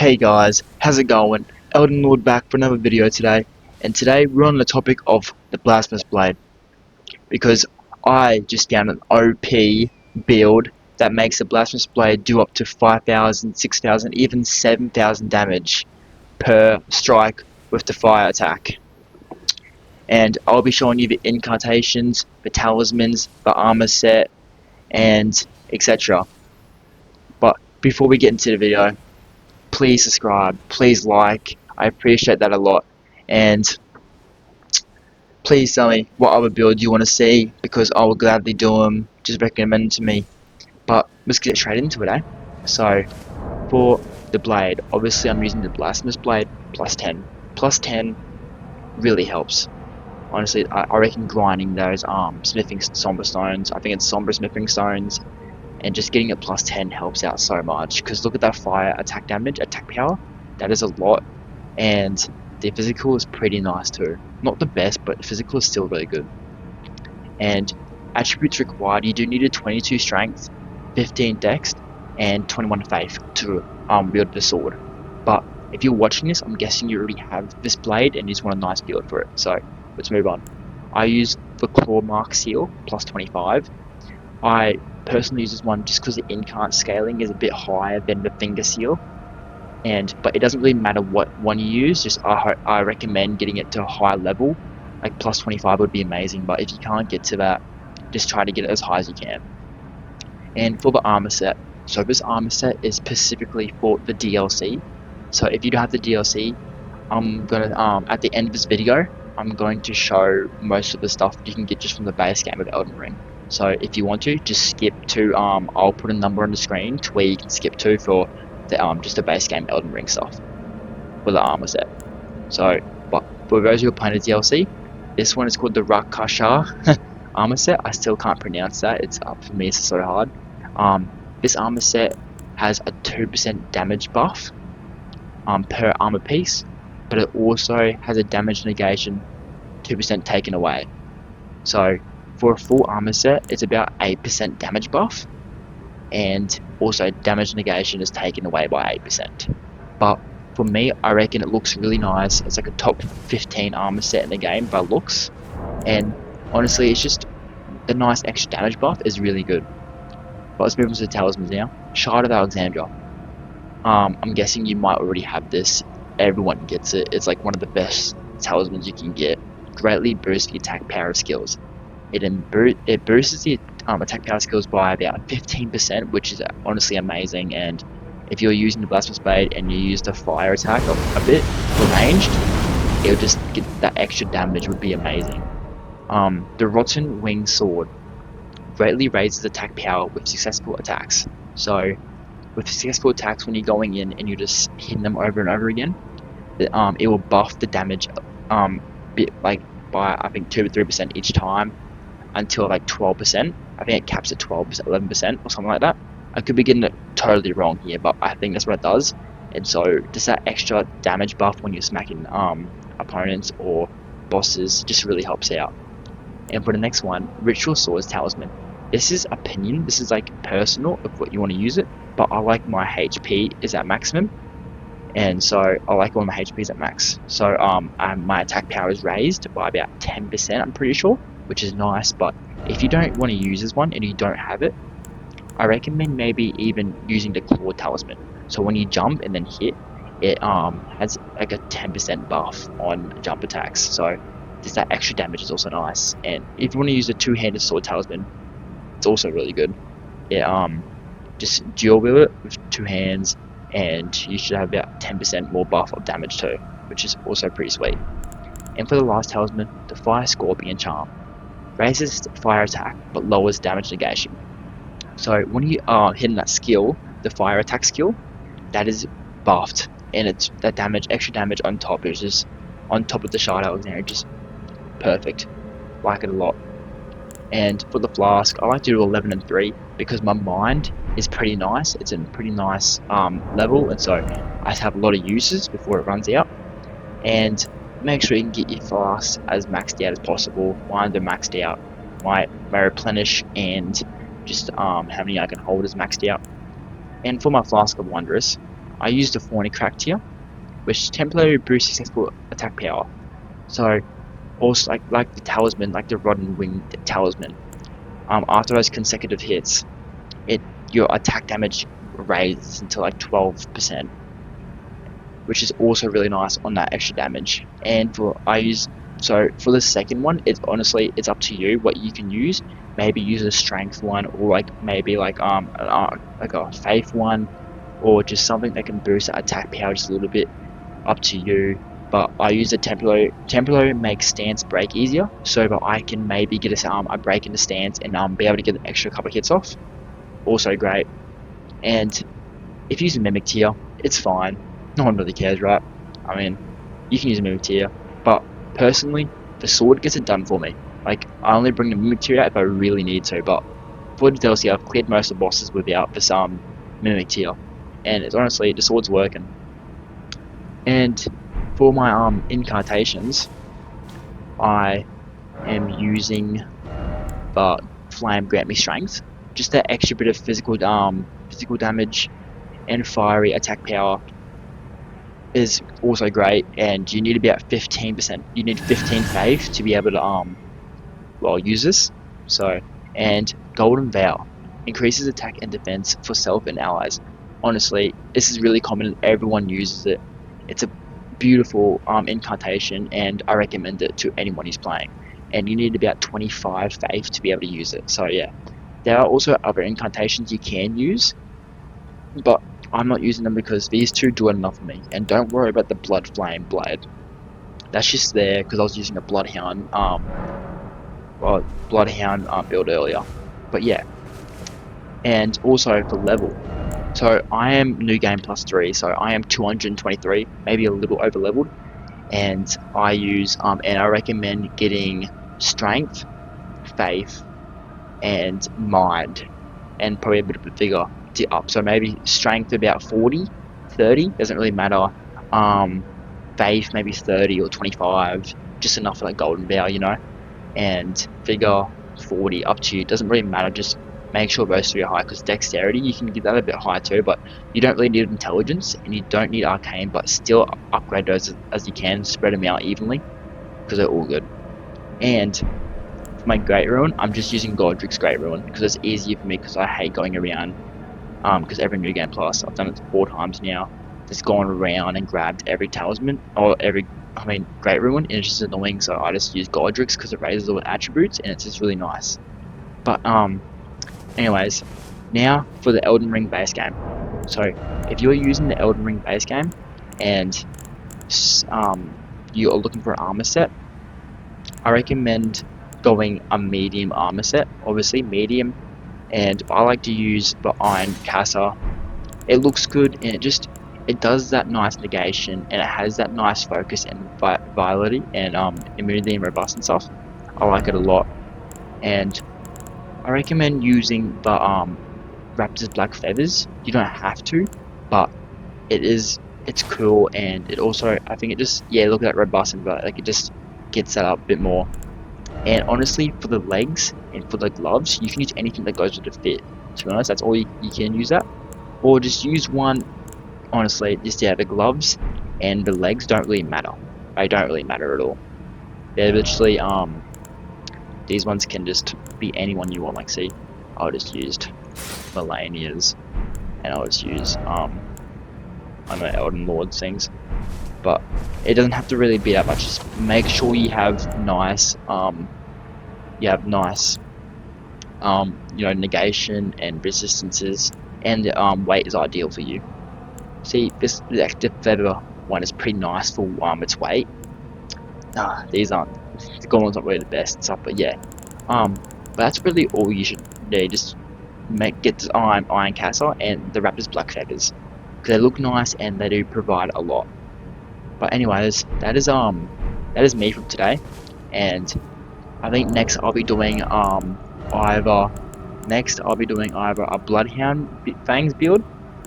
Hey guys, how's it going? Elden Lord back for another video today, and today we're on the topic of the Blasphemous Blade, because I just found an OP build that makes the Blasphemous Blade do up to 5,000, 6,000, even 7,000 damage per strike with the fire attack. And I'll be showing you the incantations, the talismans, the armor set, and etc. But before we get into the video, please subscribe, please like, I appreciate that a lot, and please tell me what other builds you want to see, because I will gladly do them, just recommend them to me. But let's get straight into it, eh? So, for the blade, obviously I'm using the Blasphemous Blade plus 10. Plus 10 really helps. Honestly, I reckon grinding those smithing somber stones, I think it's somber smithing stones, and just getting a plus 10 helps out so much, because look at that fire attack damage, attack power, that is a lot, and the physical is pretty nice too. Not the best, but physical is still really good. And attributes required, you do need a 22 strength, 15 dex, and 21 faith to wield the sword. But if you're watching this, I'm guessing you already have this blade and you just want a nice build for it, so let's move on. I use the claw mark seal, plus 25. I personally use this one just because the incant scaling is a bit higher than the finger seal, but it doesn't really matter what one you use. Just I recommend getting it to a high level, like plus 25 would be amazing. But if you can't get to that, just try to get it as high as you can. And for the armor set, so this armor set is specifically for the DLC. So if you don't have the DLC, I'm gonna at the end of this video, I'm going to show most of the stuff you can get just from the base game of Elden Ring. So if you want to, just skip to, I'll put a number on the screen to where you can skip to for the, just the base game Elden Ring stuff for the armor set. So, but for those who are playing the DLC, this one is called the Rakasha armor set. I still can't pronounce that. It's for me, it's so hard. This armor set has a 2% damage buff per armor piece, but it also has a damage negation 2% taken away. So for a full armor set, it's about 8% damage buff, and also damage negation is taken away by 8%. But for me, I reckon it looks really nice. It's like a top 15 armor set in the game by looks, and honestly, it's just the nice extra damage buff is really good. But let's move on to the talismans now. Shard of Alexandria. I'm guessing you might already have this. Everyone gets it. It's like one of the best talismans you can get. Greatly boosts the attack power skills. It boosts the attack power skills by about 15%, which is honestly amazing. And if you're using the Blasphemous Blade and you use the fire attack a bit for ranged, it'll just get that extra damage, would be amazing. The Rotten Wing Sword greatly raises attack power with successful attacks. So with successful attacks, when you're going in and you're just hitting them over and over again, it will buff the damage bit, like by I think 2 to 3% each time, until like 12%. I think it caps at 12%, 11% or something like that. I could be getting it totally wrong here, but I think that's what it does. And so just that extra damage buff when you're smacking opponents or bosses just really helps out. And for the next one, Ritual Swords Talisman. This is opinion, this is like personal of what you want to use it, but I like my HP is at maximum, and so I like all my HPs at max. So my attack power is raised by about 10%, I'm pretty sure, which is nice. But if you don't want to use this one and you don't have it, I recommend maybe even using the Claw Talisman. So when you jump and then hit, it has like a 10% buff on jump attacks. So just that extra damage is also nice. And if you want to use the two-handed sword talisman, it's also really good. It just dual wield it with two hands, and you should have about 10% more buff of damage too, which is also pretty sweet. And for the last talisman, the Fire Scorpion Charm. Raises fire attack, but lowers damage negation. So when you are hitting that skill, the fire attack skill, that is buffed, and it's that damage, extra damage on top, is just on top of the Shard Alexandria, just perfect. Like it a lot. And for the flask, I like to do 11 and 3 because my mind is pretty nice. It's in pretty nice level, and so I have a lot of uses before it runs out. And make sure you can get your flasks as maxed out as possible. Mine are maxed out. My replenish and just how many I can hold is maxed out. And for my Flask of Wondrous, I use the Thorny Crack tier, which temporarily boosts successful attack power. So also like the talisman, like the Rotten Wing talisman. After those consecutive hits, your attack damage raises into like 12%, which is also really nice on that extra damage. And for the second one, it's up to you what you can use. Maybe use a strength one, or maybe like a faith one, or just something that can boost the attack power just a little bit. Up to you. But I use the Templo. Templo makes stance break easier, so that I can maybe get a break in the stance and be able to get an extra couple of hits off. Also great. And if you use a Mimic tier, it's fine. No one really cares, right? I mean, you can use a Mimic tier, but personally, the sword gets it done for me. Like, I only bring the Mimic tier out if I really need to, but for the DLC, I've cleared most of the bosses without this Mimic tier, and it's honestly, the sword's working. And for my incantations, I am using the Flame Grant Me Strength, just that extra bit of physical damage and fiery attack power is also great. And you need about 15%. You need 15 faith to be able to use this. So, and Golden Vow increases attack and defense for self and allies. Honestly, this is really common. Everyone uses it. It's a beautiful incantation, and I recommend it to anyone who's playing. And you need about 25 faith to be able to use it. So yeah, there are also other incantations you can use, but I'm not using them because these two do enough for me. And don't worry about the Bloodflame Blade. That's just there because I was using a Bloodhound build earlier. But yeah, and also for level. So I am new game +3, so I am 223, maybe a little over leveled, and I recommend getting strength, faith, and mind, and probably a bit of a figure to up. So maybe strength about 40, 30, doesn't really matter. Faith maybe 30 or 25, just enough for like Golden Vow, and figure 40, up to you. Doesn't really matter, just make sure those three are high, because dexterity, you can get that a bit high too, but you don't really need intelligence, and you don't need arcane, but still upgrade those as you can, spread them out evenly, because they're all good. And for my Great Ruin, I'm just using Godric's Great Ruin, because it's easier for me, because I hate going around, because every New Game Plus, I've done it 4 times now, just gone around and grabbed every talisman, or Great Ruin, and it's just annoying, so I just use Godric's because it raises all the attributes, and it's just really nice. But, anyways, now for the Elden Ring base game. So, if you're using the Elden Ring base game, and you are looking for an armor set, I recommend going a medium armor set, obviously medium, and I like to use the Iron Casa. It looks good, and it does that nice negation, and it has that nice focus and vitality and immunity and robust and stuff. I like it a lot, and I recommend using the Raptor's Black Feathers. You don't have to, but it's cool, and it also, I think it just, look at that robust and like it just gets that up a bit more. And honestly, for the legs and for the gloves, you can use anything that goes with the fit. To be honest, that's all you can use that, or just use one. Honestly, the gloves and the legs don't really matter. They don't really matter at all. They're literally, these ones can just be anyone you want. Like, see, I just used Melania's, and I'll just use, I know Elden Lord things, but it doesn't have to really be that much. Just make sure you have nice, negation and resistances, and weight is ideal for you. See, the active feather one is pretty nice for its weight. These aren't, the goblin's not really the best stuff, but yeah. But that's really all you should need. Just get the Iron Castle and the Raptor's Black Feathers, because they look nice and they do provide a lot. But anyways, that is me from today, and I think next I'll be doing either a Bloodhound Fangs build,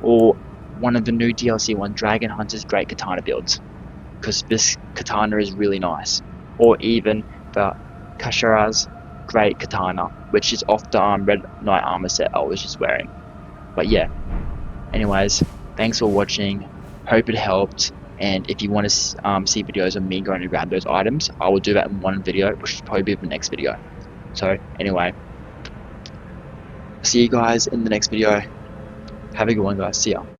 or one of the new DLC Dragon Hunter's Great Katana builds, because this katana is really nice, or even the Kashara's Great Katana, which is off the Red Knight armor set I was just wearing. But yeah, anyways, Thanks for watching. Hope it helped. And if you want to see videos of me going to grab those items, I will do that in one video, which will probably be the next video. So anyway, see you guys in the next video. Have a good one, guys. See ya.